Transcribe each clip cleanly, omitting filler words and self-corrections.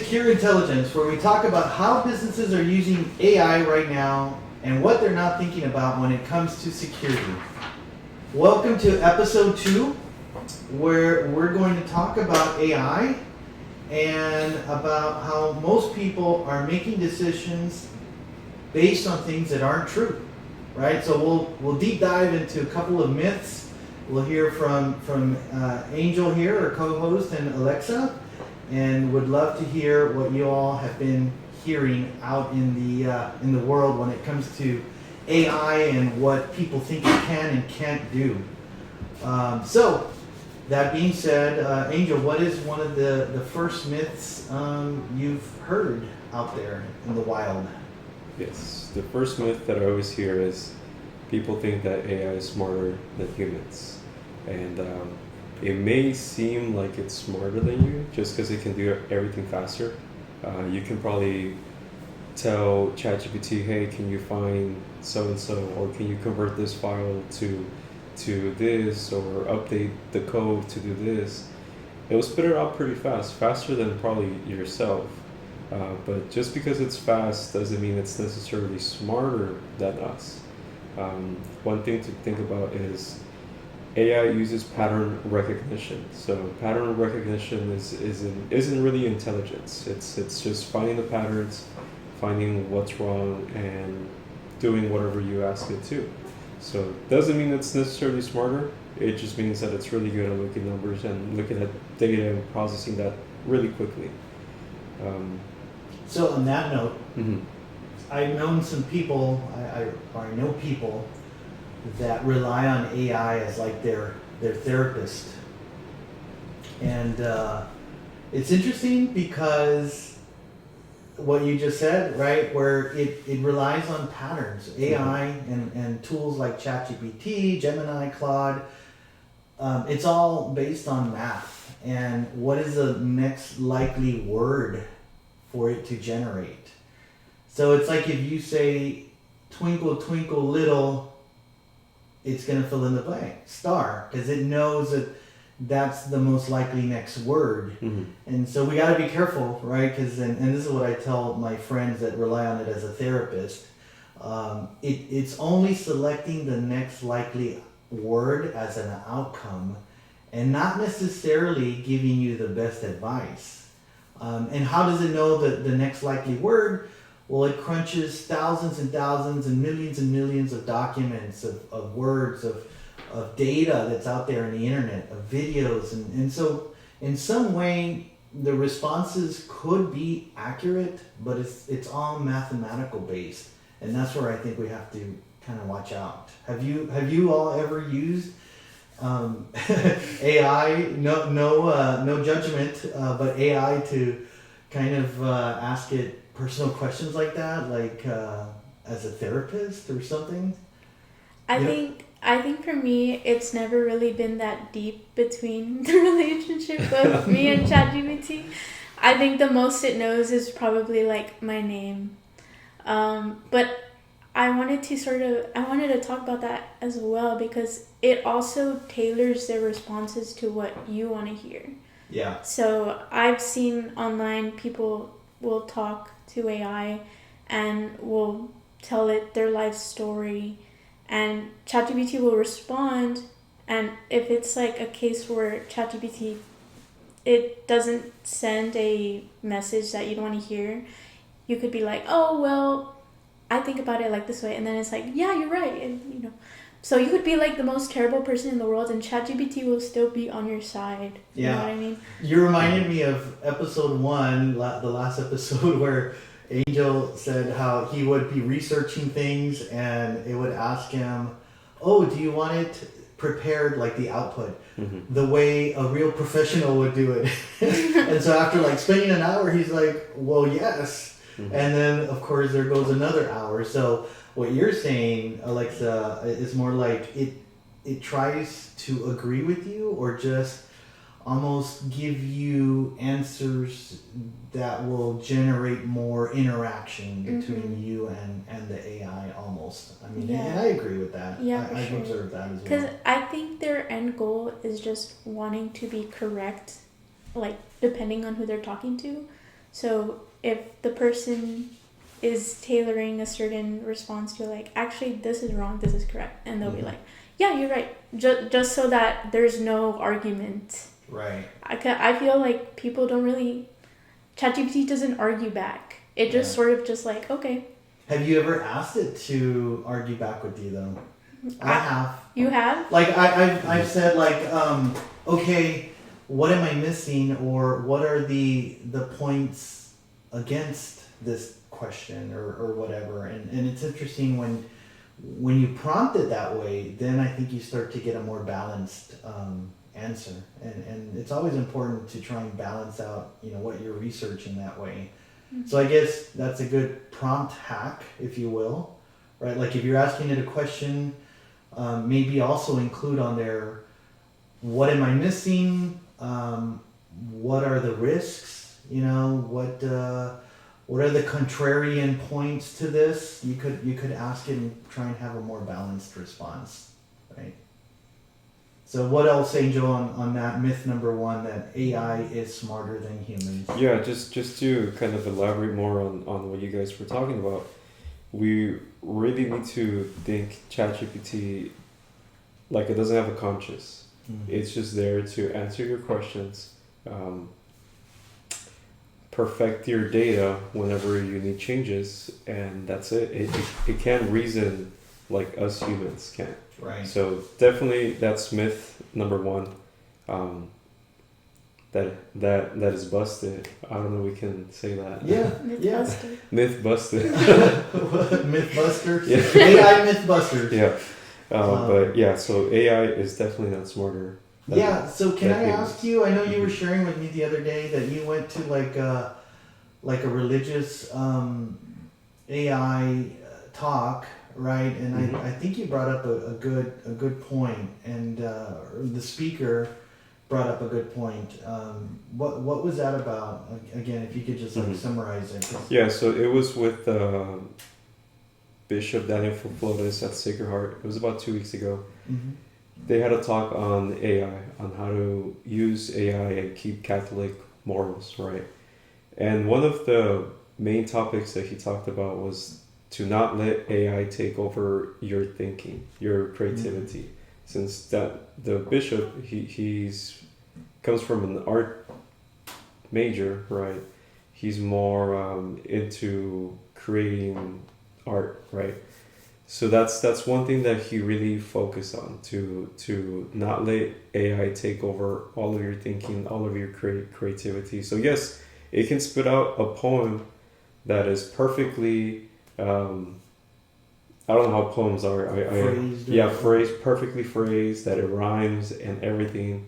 Secure Intelligence, where we talk about how businesses are using AI right now and what they're not thinking about when it comes to security. Welcome to episode 2, where we're going to talk about AI and about how most people are making decisions based on things that aren't true, right? So we'll deep dive into a couple of myths. We'll hear from Angel here, our co-host, and Alexa, and would love to hear what you all have been hearing out in the world when it comes to AI and what people think it can and can't do. So that being said, Angel, what is one of the first myths you've heard out there in the wild? Yes, the first myth that I always hear is people think that AI is smarter than humans. And it may seem like it's smarter than you just because it can do everything faster. You can probably tell ChatGPT, hey, can you find so-and-so, or can you convert this file to this, or update the code to do this. It will spit it out pretty fast, faster than probably yourself. But just because it's fast doesn't mean it's necessarily smarter than us. One thing to think about is AI uses pattern recognition. So pattern recognition isn't really intelligence. It's just finding the patterns, finding what's wrong, and doing whatever you ask it to. So it doesn't mean it's necessarily smarter. It just means that it's really good at looking at numbers and looking at data and processing that really quickly. So on that note, Mm-hmm. I've known some people, I know people that rely on AI as like their therapist. And it's interesting because what you just said, right, where it relies on patterns. AI and tools like ChatGPT, Gemini, Claude, it's all based on math. And what is the next likely word for it to generate? So it's like if you say, twinkle, twinkle, little, it's going to fill in the blank, star, because it knows that that's the most likely next word. Mm-hmm. And so we got to be careful, right? Because and this is what I tell my friends that rely on it as a therapist. It's only selecting the next likely word as an outcome and not necessarily giving you the best advice. And how does it know the next likely word? Well, it crunches thousands and thousands and millions of documents, of words, of data that's out there on the internet, of videos. And so in some way, the responses could be accurate, but it's all mathematical based. And that's where I think we have to kind of watch out. Have you all ever used AI, no judgment, but AI to kind of ask it personal questions like that, like as a therapist or something? I think for me, it's never really been that deep between the relationship of me and ChatGPT. I think the most it knows is probably like my name. But I wanted to talk about that as well because it also tailors their responses to what you want to hear. Yeah. So I've seen online people will talk to AI and will tell it their life story, and ChatGPT will respond. And if it's like a case where ChatGPT, it doesn't send a message that you don't want to hear, you could be like, oh, well, I think about it like this way. And then it's like, yeah, you're right. And, so you could be like the most terrible person in the world and ChatGPT will still be on your side. You know what I mean? You reminded me of episode 1, the last episode, where Angel said how he would be researching things and it would ask him, oh, do you want it prepared, like the output, the way a real professional would do it? And so after like spending an hour, he's like, well, yes. And then, of course, there goes another hour. So what you're saying, Alexa, is more like it tries to agree with you or just almost give you answers that will generate more interaction between you and the AI almost. I mean, and I agree with that. Yeah, I've sure. observed that as well. Because I think their end goal is just wanting to be correct, like, depending on who they're talking to. So if the person is tailoring a certain response to like, actually this is wrong, this is correct, and they'll be like, yeah, you're right, just so that there's no argument. Right. I feel like people don't really, ChatGPT doesn't argue back. It just sort of just like, okay. Have you ever asked it to argue back with you though? I have. You have? Like I've said like, okay, what am I missing, or what are the points against this question, or whatever. And it's interesting when you prompt it that way, then I think you start to get a more balanced answer. And it's always important to try and balance out, what you're researching that way. Mm-hmm. So I guess that's a good prompt hack, if you will, right? Like if you're asking it a question, maybe also include on there, what am I missing? What are the risks? What are the contrarian points to this? You could ask it and try and have a more balanced response, right? So what else, Angel, on that myth number 1, that AI is smarter than humans? Yeah, just to kind of elaborate more on what you guys were talking about, we really need to think ChatGPT like it doesn't have a conscience. Mm-hmm. It's just there to answer your questions, perfect your data whenever you need changes, and that's it. It can't reason like us humans can. Right. So definitely that's myth number 1. That is busted. I don't know. We can say that. Yeah. Mythbuster. Myth busted. Mythbusters. Yeah. AI Mythbusters. Yeah. But yeah, so AI is definitely not smarter. Yeah. So can I humans. ask you? I know you were sharing with me the other day that you went to like a religious AI talk, right? And Mhm. I think you brought up a good point, and the speaker brought up a good point. What was that about? Again, if you could just like Mhm. summarize it. Yeah, so it was with Bishop Daniel Flotis at Sacred Heart. It was about 2 weeks ago. Mm-hmm. They had a talk on AI, on how to use AI and keep Catholic morals, right? And one of the main topics that he talked about was to not let AI take over your thinking, your creativity. Since that the bishop, he's comes from an art major, right? He's more into creating art, right? So that's one thing that he really focused on, to not let AI take over all of your thinking, all of your creativity. So yes, it can spit out a poem that is perfectly I don't know how poems are. Perfectly phrased, that it rhymes and everything.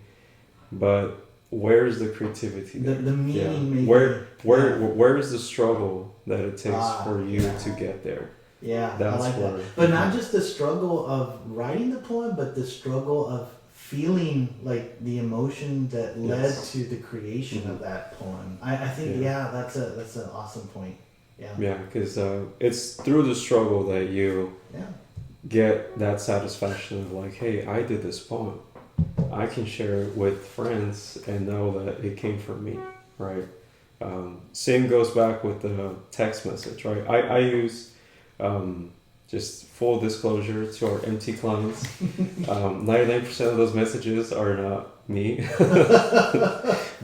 But where's the creativity? The meaning, maybe. Where is the struggle that it takes for you to get there? Yeah, That's I like where, that. But not just the struggle of writing the poem, but the struggle of feeling like the emotion that led to the creation of that poem. I think that's an awesome point. Yeah, because it's through the struggle that you get that satisfaction of like, hey, I did this poem. I can share it with friends and know that it came from me, right? Same goes back with the text message, right? I use, just full disclosure to our MT clients, 99% of those messages are not me.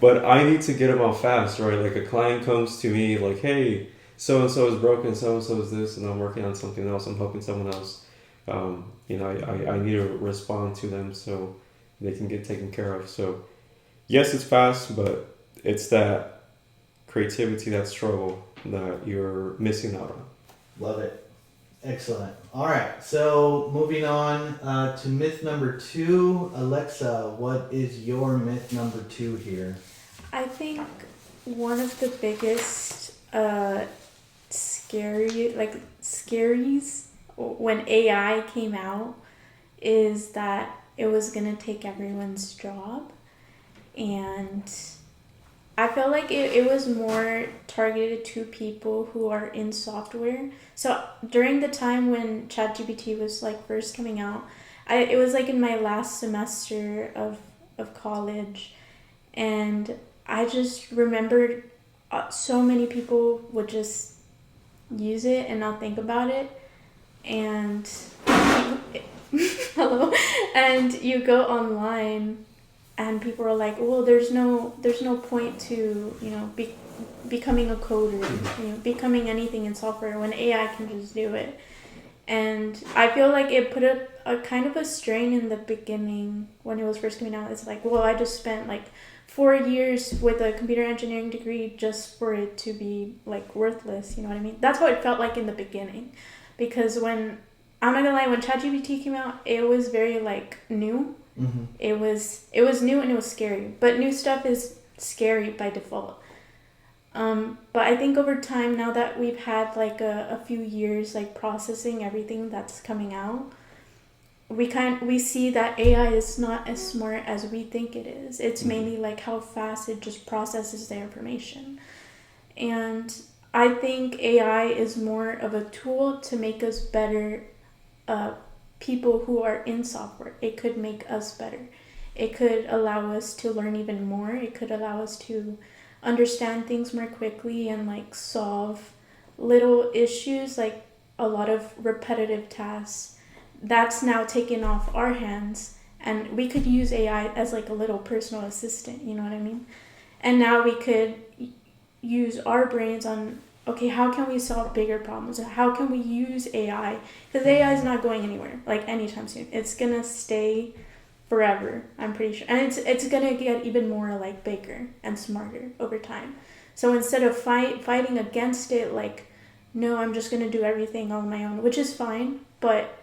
But I need to get them out fast, right? Like a client comes to me like, hey, so-and-so is broken, so-and-so is this, and I'm working on something else, I'm helping someone else. I need to respond to them so they can get taken care of. So yes, it's fast, but it's that creativity, that struggle that you're missing out on. Love it. Excellent. All right, so moving on to myth number 2. Alexa, what is your myth number 2 here? I think one of the biggest scaries when AI came out is that it was gonna take everyone's job, and I feel like it was more targeted to people who are in software. So during the time when ChatGPT was like first coming out, it was like in my last semester of college, and I just remembered so many people would just use it and not think about it, and hello, and you go online and people are like, well, there's no point to, you know, becoming a coder, you know, becoming anything in software when AI can just do it. And I feel like it put a kind of a strain in the beginning when it was first coming out. It's like, well, I just spent like 4 years with a computer engineering degree just for it to be like worthless, you know what I mean? That's how it felt like in the beginning. Because when, I'm not gonna lie, when ChatGPT came out, it was very like new. Mm-hmm. It was new and it was scary. But new stuff is scary by default. But I think over time, now that we've had like a few years like processing everything that's coming out, we see that AI is not as smart as we think it is. It's mainly like how fast it just processes the information. And I think AI is more of a tool to make us better people who are in software. It could make us better. It could allow us to learn even more. It could allow us to understand things more quickly and like solve little issues, like a lot of repetitive tasks that's now taken off our hands, and we could use AI as like a little personal assistant, you know what I mean? And now we could use our brains on, okay, how can we solve bigger problems? How can we use AI? Because AI is not going anywhere like anytime soon. It's gonna stay forever, I'm pretty sure, and it's gonna get even more like bigger and smarter over time. So instead of fighting against it, like, no, I'm just gonna do everything on my own, which is fine, but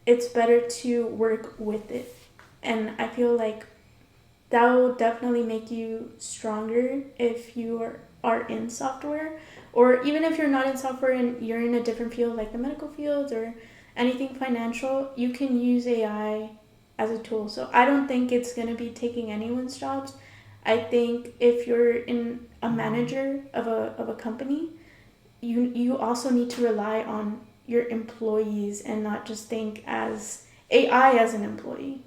it's better to work with it. And I feel like that will definitely make you stronger if you are in software, or even if you're not in software and you're in a different field like the medical field or anything financial, you can use AI as a tool. So I don't think it's going to be taking anyone's jobs. I think if you're in a manager of a company, you also need to rely on your employees and not just think as AI as an employee.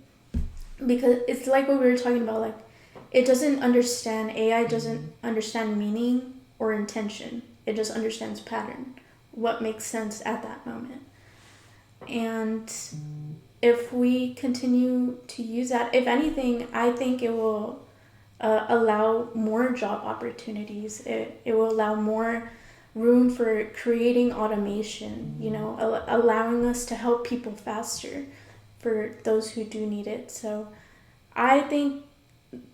Because it's like what we were talking about, like, it doesn't understand, AI doesn't understand meaning or intention. It just understands pattern, what makes sense at that moment. And if we continue to use that, if anything, I think it will allow more job opportunities. It will allow more room for creating automation, you know, allowing us to help people faster for those who do need it. So I think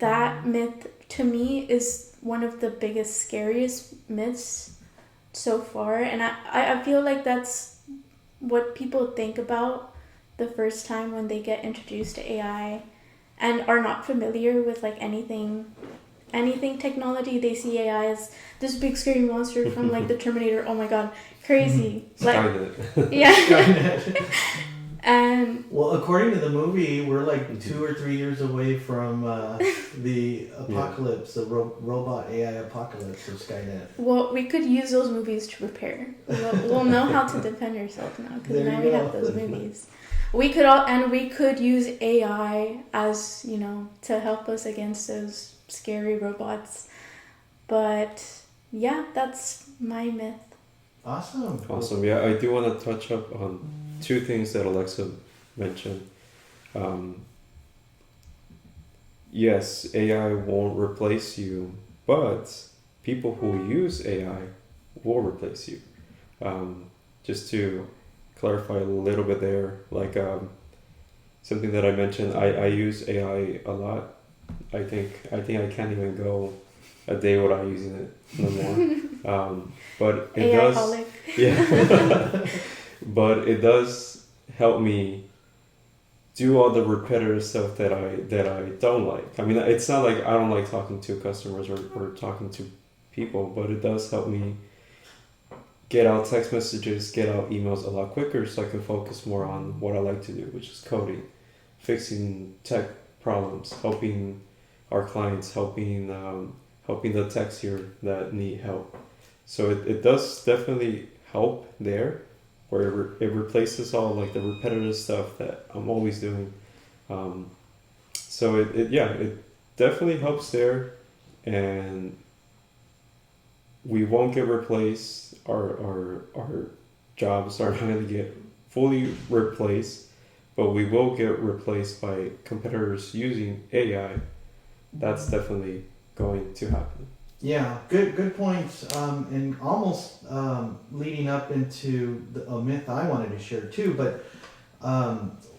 that myth, to me, is one of the biggest, scariest myths so far. And I feel like that's what people think about the first time when they get introduced to AI and are not familiar with like anything technology. They see AI as this big scary monster from like the Terminator. Oh my god, crazy. Skynet. Yeah. Skynet. And Well, according to the movie, we're like 2 or 3 years away from the apocalypse, the robot AI apocalypse of Skynet. well, we could use those movies to prepare. We'll know how to defend ourselves now because There now you we go. have those movies. We could use AI as, you know, to help us against those scary robots. But yeah, that's my myth. Awesome. Awesome. Yeah, I do want to touch up on 2 things that Alexa mentioned. Yes, AI won't replace you, but people who use AI will replace you. Just to clarify a little bit there, like something that I mentioned, I use AI a lot. I think I can't even go a day without using it no more. But it does, AI-holic. yeah. But it does help me do all the repetitive stuff that I don't like. I mean, it's not like I don't like talking to customers or talking to people, but it does help me get out text messages, get out emails a lot quicker, so I can focus more on what I like to do, which is coding, fixing tech problems, helping our clients, helping the techs here that need help. So it does definitely help there, where it replaces all like the repetitive stuff that I'm always doing. So it definitely helps there, and we won't get replaced. Our jobs are not going to get fully replaced, but we will get replaced by competitors using AI. That's definitely going to happen. Yeah, good points, and almost leading up into a myth I wanted to share too. But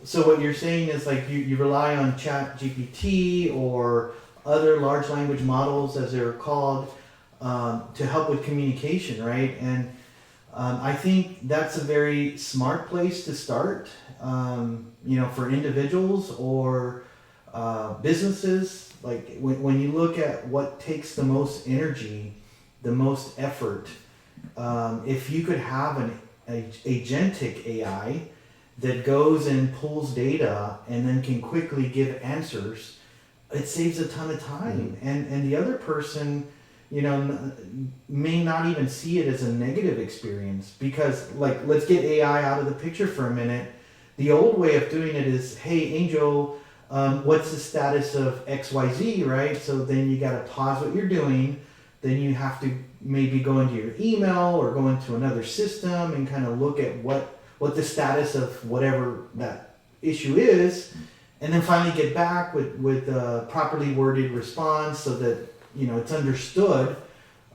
so what you're saying is like you rely on Chat GPT or other large language models, as they're called, to help with communication, right? And I think that's a very smart place to start. For individuals or businesses. Like when you look at what takes the most energy, the most effort, if you could have an agentic AI that goes and pulls data and then can quickly give answers, it saves a ton of time. And the other person, may not even see it as a negative experience, because like, let's get AI out of the picture for a minute. The old way of doing it is, hey, Angel, what's the status of XYZ, right? So then you got to pause what you're doing. Then you have to maybe go into your email or go into another system and kind of look at what the status of whatever that issue is. And then finally get back with a properly worded response so that, it's understood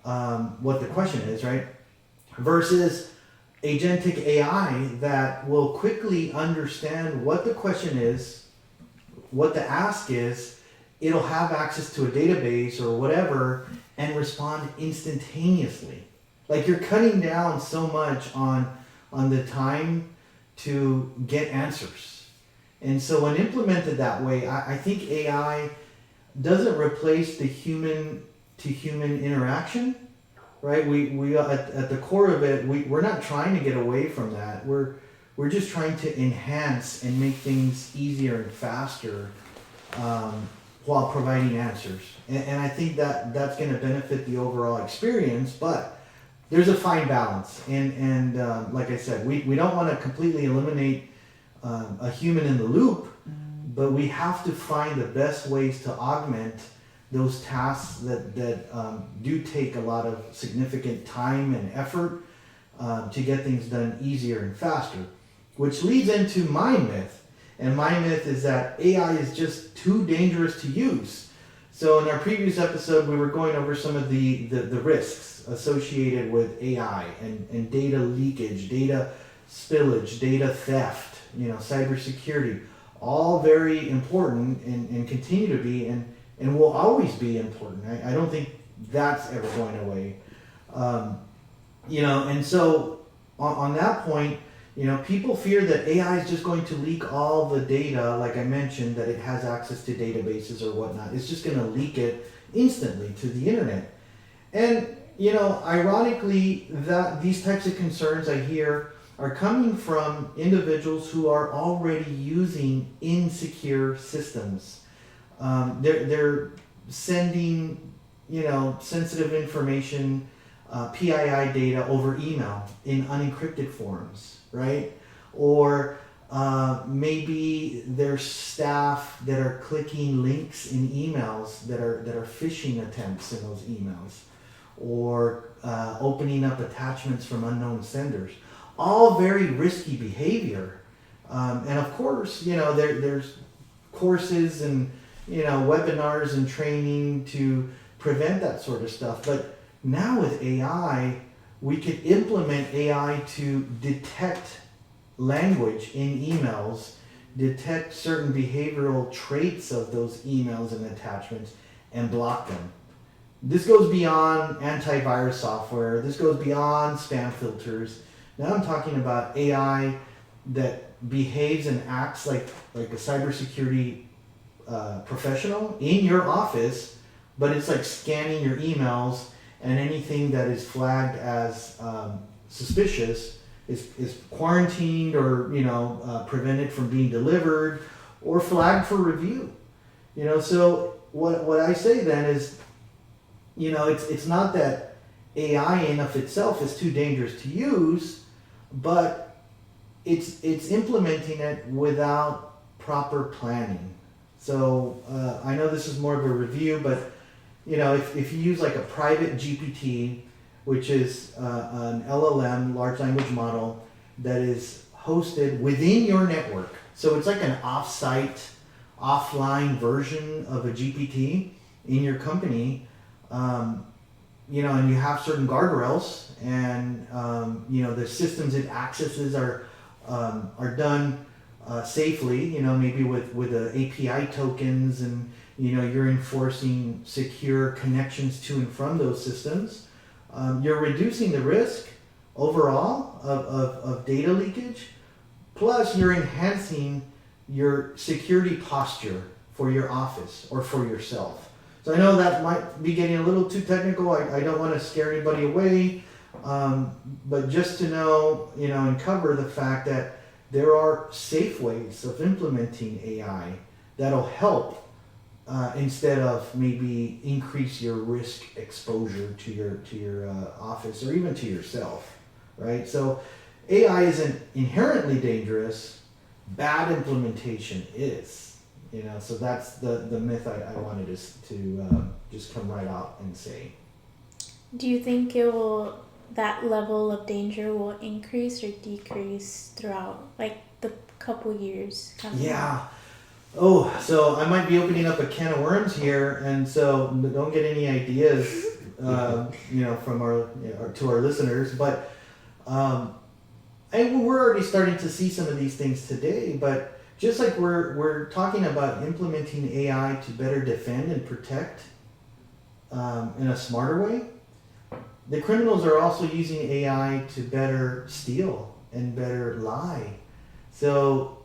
what the question is, right? Versus agentic AI that will quickly understand what the question is, what the ask is. It'll have access to a database or whatever and respond instantaneously. Like, you're cutting down so much on the time to get answers. And so when implemented that way, I think AI doesn't replace the human to human interaction, right? We at the core of it, we're not trying to get away from that. We're just trying to enhance and make things easier and faster while providing answers. And I think that's going to benefit the overall experience, but there's a fine balance. And like I said, we don't want to completely eliminate a human in the loop, but we have to find the best ways to augment those tasks that do take a lot of significant time and effort to get things done easier and faster. Which leads into my myth. And my myth is that AI is just too dangerous to use. So in our previous episode, we were going over some of the risks associated with AI and data leakage, data spillage, data theft, cybersecurity. All very important and continue to be and will always be important. I don't think that's ever going away. And so on that point, people fear that AI is just going to leak all the data, like I mentioned, that it has access to databases or whatnot. It's just going to leak it instantly to the internet. And, ironically, that these types of concerns I hear are coming from individuals who are already using insecure systems. They're sending, sensitive information, PII data over email in unencrypted forms, right? Or maybe there's staff that are clicking links in emails that are phishing attempts in those emails, or opening up attachments from unknown senders. All very risky behavior. And of course, there's courses and, webinars and training to prevent that sort of stuff. But now with AI, we could implement AI to detect language in emails, detect certain behavioral traits of those emails and attachments, and block them. This goes beyond antivirus software. This goes beyond spam filters. Now I'm talking about AI that behaves and acts like a cybersecurity professional in your office, but it's like scanning your emails, and anything that is flagged as suspicious is quarantined or prevented from being delivered or flagged for review. So what I say then is, it's not that AI in of itself is too dangerous to use, but it's implementing it without proper planning. So I know this is more of a review, but if you use like a private GPT which is an LLM, large language model, that is hosted within your network. So it's like an off-site, offline version of a GPT in your company. And you have certain guardrails, and the systems it accesses are done safely. Maybe with the API tokens, and you're enforcing secure connections to and from those systems. You're reducing the risk overall of data leakage. Plus, you're enhancing your security posture for your office or for yourself. So I know that might be getting a little too technical. I don't want to scare anybody away, but just to know, and cover the fact that there are safe ways of implementing AI that'll help instead of maybe increase your risk exposure to your office or even to yourself, right? So AI isn't inherently dangerous. Bad implementation is. So that's the myth I wanted to just come right out and say. Do you think that level of danger will increase or decrease throughout like the couple years coming? Yeah. Oh, so I might be opening up a can of worms here, and so don't get any ideas, from to our listeners. But and we're already starting to see some of these things today. But just like we're talking about implementing AI to better defend and protect in a smarter way, the criminals are also using AI to better steal and better lie. So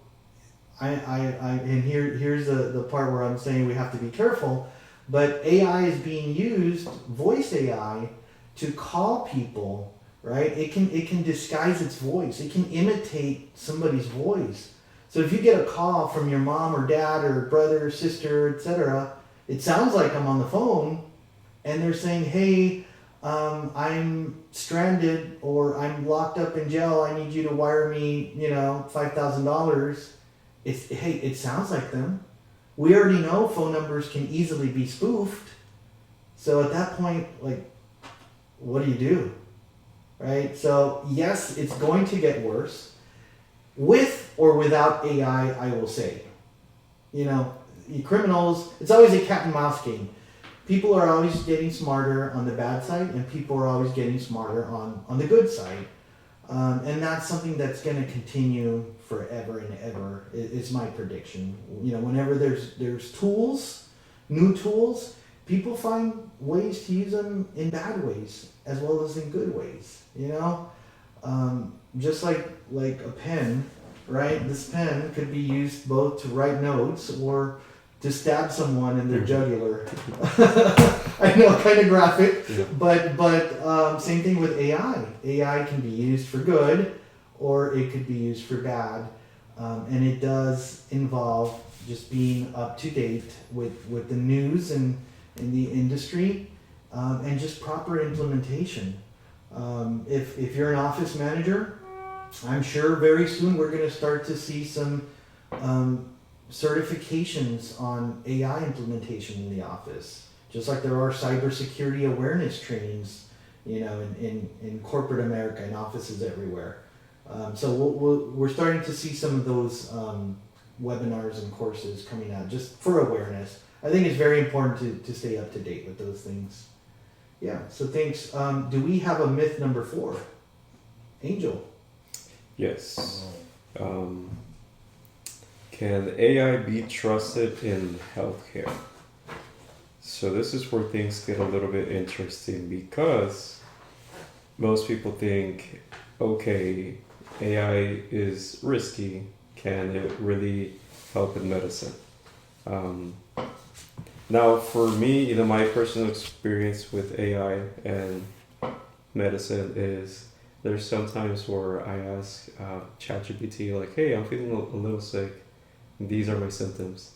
and here's the part where I'm saying we have to be careful, but AI is being used, voice AI, to call people, right? It can disguise its voice. It can imitate somebody's voice. So if you get a call from your mom or dad or brother or sister, etc., it sounds like I'm on the phone, and they're saying, "Hey, I'm stranded, or I'm locked up in jail. I need you to wire me, $5,000. It sounds like them. We already know phone numbers can easily be spoofed. So at that point, what do? Right? So yes, it's going to get worse. With or without AI, I will say. Criminals, it's always a cat and mouse game. People are always getting smarter on the bad side, and people are always getting smarter on the good side. And that's something that's going to continue forever and ever, is my prediction. Whenever there's tools, new tools, people find ways to use them in bad ways as well as in good ways. Just like a pen, right? This pen could be used both to write notes or to stab someone in their jugular. I know, kind of graphic, Yeah. but same thing with AI. AI can be used for good, or it could be used for bad, and it does involve just being up to date with the news and in the industry, and just proper implementation. If you're an office manager, I'm sure very soon we're going to start to see some certifications on AI implementation in the office, just like there are cybersecurity awareness trainings, in corporate America, in offices everywhere. So we're starting to see some of those webinars and courses coming out just for awareness. I think it's very important to stay up to date with those things. Yeah, so thanks. Do we have a myth number 4? Angel. Yes. Can AI be trusted in healthcare? So this is where things get a little bit interesting, because most people think, okay, AI is risky. Can it really help in medicine? Now, for me, my personal experience with AI and medicine is there's sometimes where I ask ChatGPT, hey, I'm feeling a little sick. These are my symptoms.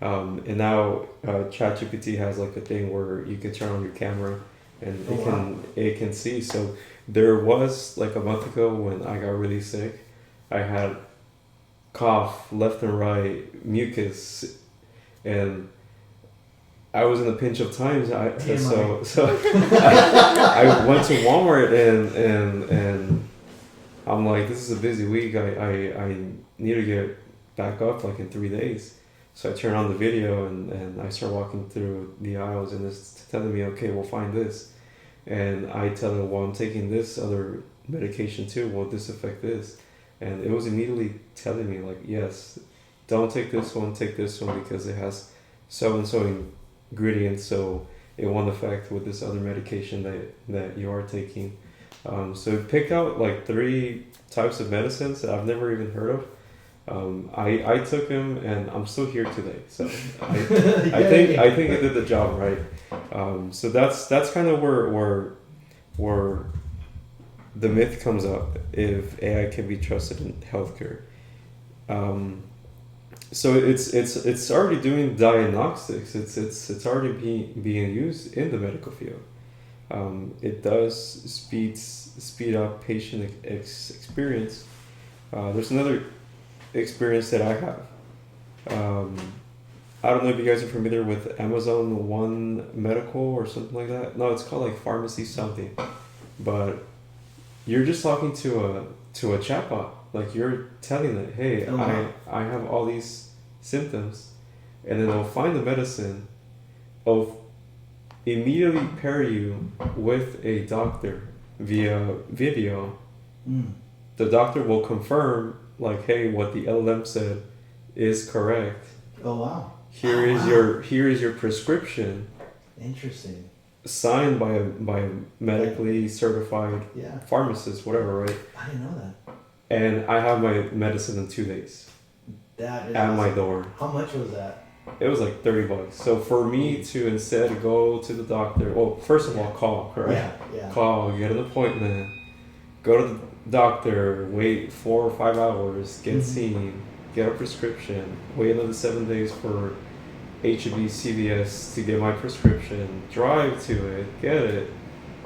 And now ChatGPT has a thing where you can turn on your camera and it can see. So there was a month ago when I got really sick. I had cough left and right, mucus, and I was in a pinch of times. TMI. So I went to Walmart and I'm like, this is a busy week. I need to get back up like in 3 days. So I turn on the video and I start walking through the aisles and it's telling me, okay, we'll find this. And I tell them, well, I'm taking this other medication too. Will this affect this? And it was immediately telling me like, yes, don't take this one, take this one because it has so and so ingredients, so it won't affect with this other medication that you are taking. So pick out like 3 types of medicines that I've never even heard of. I took them and I'm still here today. So I think I did the job right. So that's kind of where the myth comes up if AI can be trusted in healthcare. So it's already doing diagnostics. It's already being used in the medical field. It does speed up patient experience. There's another experience that I have. I don't know if you guys are familiar with Amazon One Medical or something like that. No, it's called like Pharmacy something. But you're just talking to a chatbot. Like you're telling it, hey, Oh, wow. I have all these symptoms, and then it'll find the medicine. It'll immediately pair you with a doctor via video. Mm. The doctor will confirm, like, hey, what the LLM said is correct. Oh wow. Here is your prescription, Interesting. signed by a medically certified Yeah, pharmacist, whatever, right? I didn't know that. And I have my medicine in 2 days That is at my awesome. door. How much was that? It was like $30. So for me to instead go to the doctor, well, first of all, call, right? Yeah. Call, get an appointment, go to the doctor, wait 4 or 5 hours, get Mhm. seen, get a prescription, wait another 7 days for HEB, CVS to get my prescription, drive to it, get it.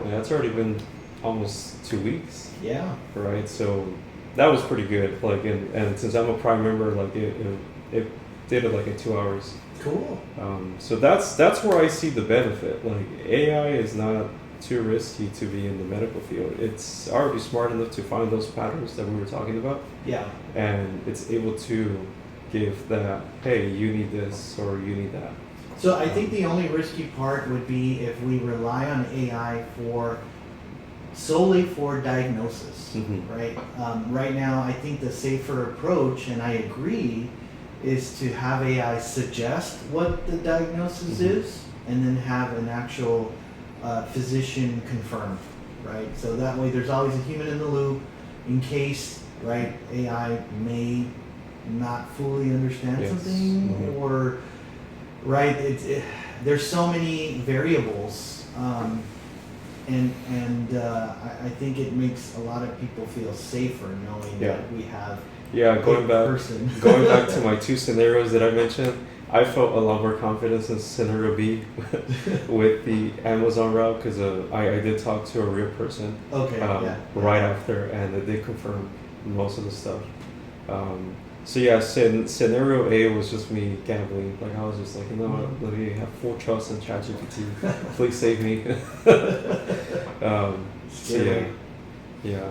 And that's already been almost 2 weeks, Yeah. right? So that was pretty good. Like, and since I'm a Prime member, like it did it like in 2 hours. Cool. So that's where I see the benefit. Like AI is not too risky to be in the medical field. It's already smart enough to find those patterns that we were talking about, Yeah. and it's able to give that, hey, you need this or you need that. So I think the only risky part would be if we rely on AI solely for diagnosis, Mhm. right? Right now, I think the safer approach, and I agree, is to have AI suggest what the diagnosis Mhm. is, and then have an actual physician confirm, right? So that way, there's always a human in the loop, in case, right? AI may not fully understand Yes. something, Mhm. or right. There's so many variables, and I think it makes a lot of people feel safer knowing Yeah. that we have Yeah, a going person. back to my 2 scenarios that I mentioned, I felt a lot more confidence in scenario B with the Amazon route because I did talk to a real person Okay. Yeah. right after, and they did confirm most of the stuff. So yeah, scenario A was just me gambling. Like I was just like, you know what, let me have full trust in ChatGPT. Please save me. So Scary. yeah.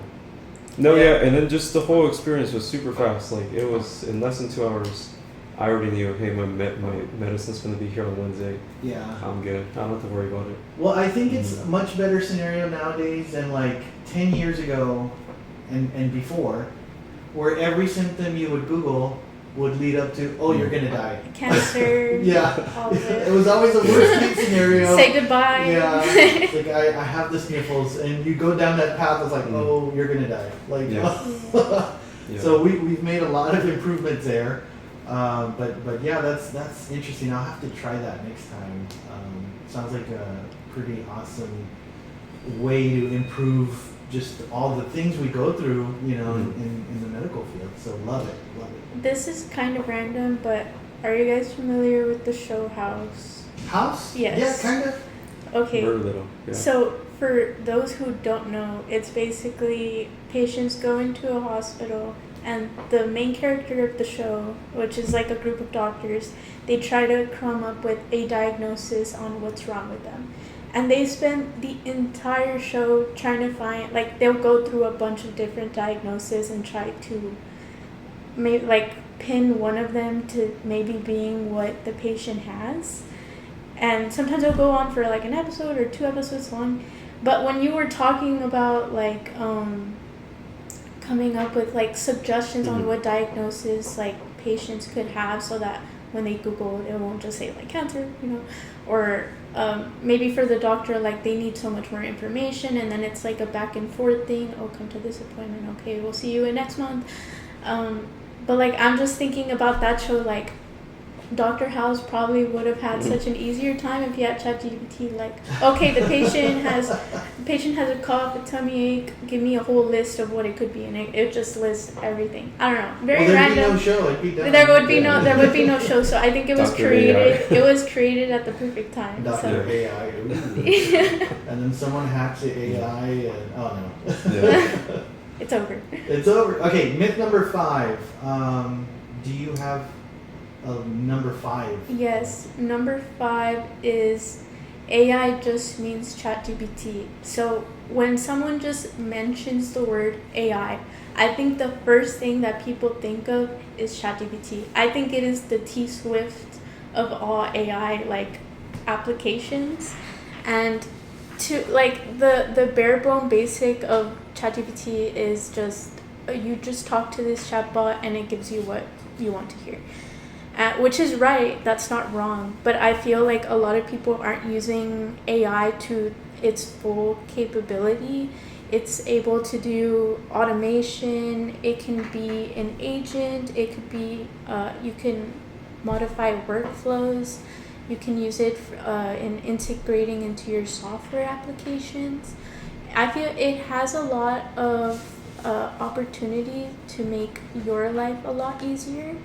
No, Yeah. yeah, and then just the whole experience was super fast. Like it was in less than 2 hours. I already knew, hey, my medicine's gonna be here on Wednesday. Yeah. I'm good. I don't have to worry about it. Well, I think it's a much better scenario nowadays than like 10 years ago and before, where every symptom you would Google would lead up to, oh, you're gonna die. Cancer. Yeah. All of It it. was always a worst case scenario. Say goodbye. Yeah, like I have the sniffles, and you go down that path. It's like, oh, you're gonna die. Like, Yeah. Yeah. so we've made a lot of improvements there. But yeah, that's interesting. I'll have to try that next time. Sounds like a pretty awesome way to improve just all the things we go through, you know, in the medical field. So love it. This is kind of random, but are you guys familiar with the show House? House? Yes. Yeah, kind of. Okay. Very little. Yeah. So, for those who don't know, it's basically patients go into a hospital and the main character of the show, which is like a group of doctors, they try to come up with a diagnosis on what's wrong with them. And they spend the entire show trying to find, like, they'll go through a bunch of different diagnoses and try to maybe like pin one of them to maybe being what the patient has. And sometimes it'll go on for like an episode or 2 episodes long. But when you were talking about like coming up with like suggestions on what diagnosis like patients could have, so that when they Google it won't just say like cancer, or maybe for the doctor, like they need so much more information, and then it's like a back and forth thing. Oh, come to this appointment. Okay, we'll see you in next month. But like I'm just thinking about that show, like Dr. House probably would have had such an easier time if he had ChatGPT. Like, okay, the patient has a cough, a tummy ache. Give me a whole list of what it could be, and it just lists everything. I don't know, very there'd random. Be no show. It'd be done. There would be no show. So I think it was Dr. created. AI. It was created at the perfect time. Dr. So. AI. And then someone hacks the AI, and oh no. Yeah. It's over. It's over. Okay, myth number 5. Do you have number 5? Yes, number 5 is AI just means ChatGPT. So when someone just mentions the word AI, I think the first thing that people think of is ChatGPT. I think it is the T-Swift of all AI like applications, and to like the bare bone basic of ChatGPT is just you just talk to this chatbot and it gives you what you want to hear. Which is right, that's not wrong, but I feel like a lot of people aren't using AI to its full capability. It's able to do automation, it can be an agent, it could be, you can modify workflows, you can use it in integrating into your software applications. I feel it has a lot of opportunity to make your life a lot easier.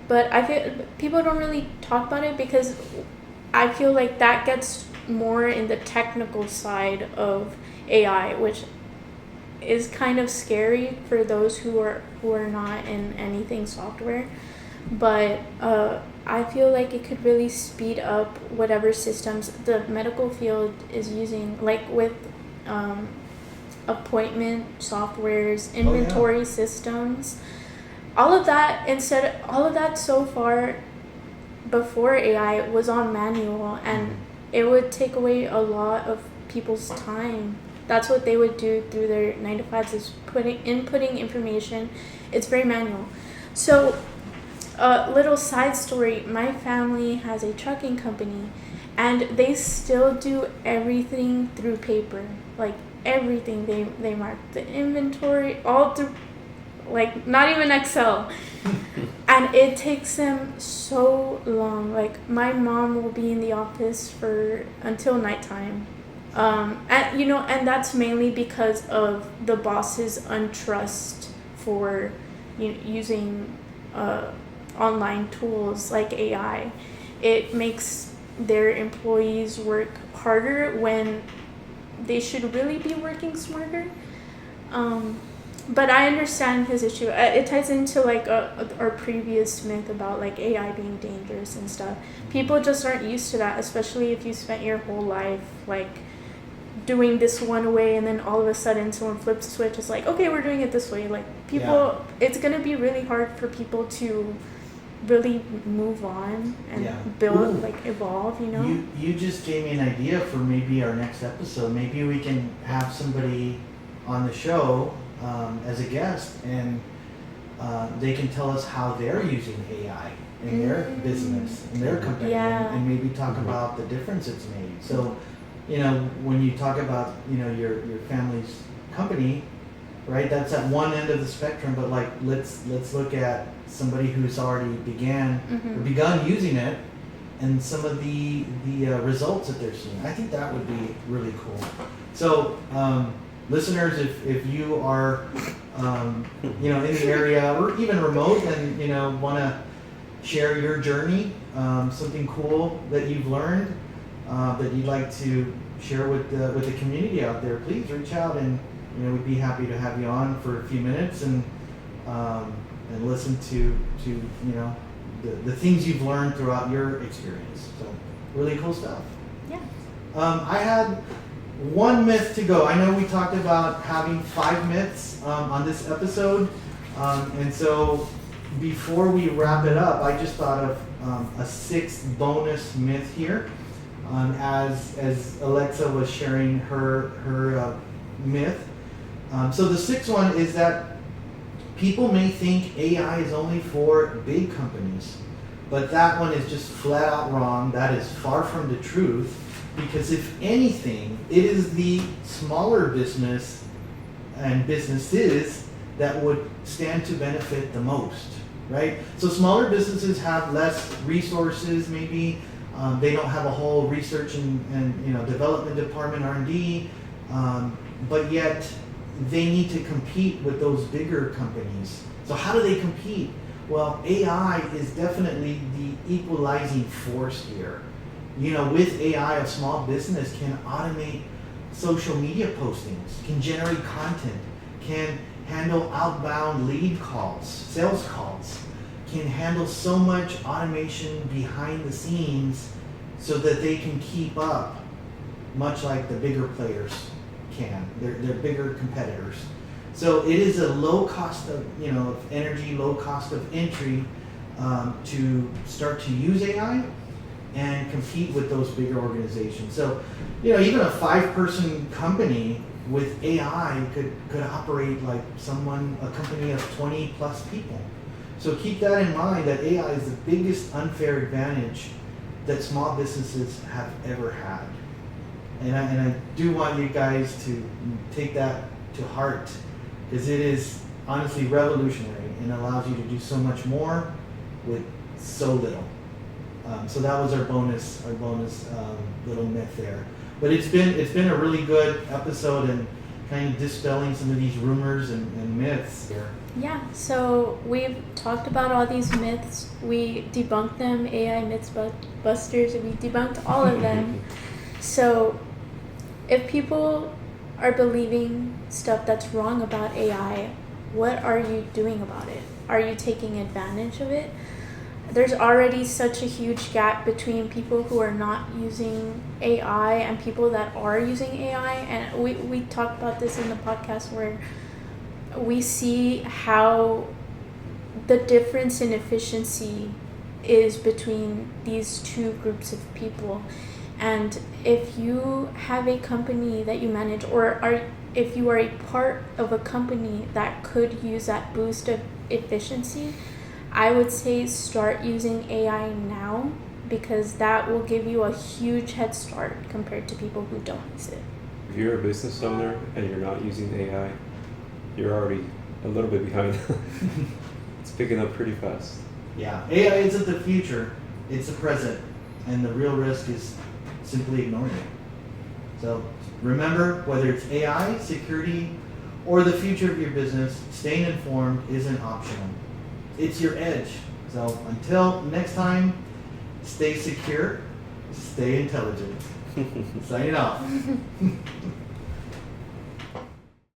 But I feel people don't really talk about it because I feel like that gets more in the technical side of AI, which is kind of scary for those who are not in anything software. But I feel like it could really speed up whatever systems the medical field is using, like with appointment softwares, inventory systems. All of that so far before AI was on manual, and it would take away a lot of people's time. That's what they would do through their 9 to 5s, is inputting information. It's very manual. So, little side story, my family has a trucking company, and they still do everything through paper. Like everything, they mark the inventory all through, like not even Excel. And it takes them so long. Like my mom will be in the office until nighttime. And that's mainly because of the boss's untrust for using online tools like AI. It makes their employees work harder when they should really be working smarter. But I understand his issue. It ties into like our previous myth about like AI being dangerous and stuff. People just aren't used to that, especially if you spent your whole life like doing this one way, and then all of a sudden someone flips a switch. It's like, okay, we're doing it this way. Like people, it's gonna be really hard for people to really move on and build, like evolve. You just gave me an idea for maybe our next episode. Maybe we can have somebody on the show as a guest, and they can tell us how they're using AI in their business, in their company, and maybe talk about the difference it's made. So, when you talk about, your family's company, right, that's at one end of the spectrum, but like, let's look at somebody who's already begun using it, and some of the results that they're seeing. I think that would be really cool. So, listeners, if you are, in the area or even remote, and want to share your journey, something cool that you've learned, that you'd like to share with the community out there, please reach out, and we'd be happy to have you on for a few minutes and and listen to the things you've learned throughout your experience. So really cool stuff. Yeah. I had one myth to go. I know we talked about having 5 myths on this episode, and so before we wrap it up, I just thought of a 6th bonus myth here. As Alexa was sharing her myth. So the 6th one is that people may think AI is only for big companies, but that one is just flat out wrong. That is far from the truth, because if anything, it is the smaller business and businesses that would stand to benefit the most, right? So smaller businesses have less resources, maybe. They don't have a whole research and development department, R&D, but yet they need to compete with those bigger companies. So how do they compete? Well, AI is definitely the equalizing force here. With AI, a small business can automate social media postings, can generate content, can handle outbound lead calls, sales calls, can handle so much automation behind the scenes so that they can keep up, much like the bigger players can. They're bigger competitors. So it is a low cost of energy, low cost of entry to start to use AI and compete with those bigger organizations. So even a 5-person company with AI could operate like a company of 20 plus people. So keep that in mind, that AI is the biggest unfair advantage that small businesses have ever had. And I do want you guys to take that to heart, because it is honestly revolutionary and allows you to do so much more with so little. So that was our bonus little myth there. But it's been a really good episode and kind of dispelling some of these rumors and myths here. Yeah, so we've talked about all these myths. We debunked them, AI Mythbusters, and we debunked all of them. So if people are believing stuff that's wrong about AI, what are you doing about it? Are you taking advantage of it? There's already such a huge gap between people who are not using AI and people that are using AI. And we talked about this in the podcast, where we see how the difference in efficiency is between these two groups of people. And if you have a company that you manage, if you are a part of a company that could use that boost of efficiency, I would say start using AI now, because that will give you a huge head start compared to people who don't use it. If you're a business owner and you're not using AI, you're already a little bit behind. It's picking up pretty fast. Yeah, AI isn't the future, it's the present, and the real risk is simply ignoring it. So remember, whether it's AI, security, or the future of your business, staying informed isn't optional. It's your edge. So until next time, stay secure, stay intelligent. Signing off.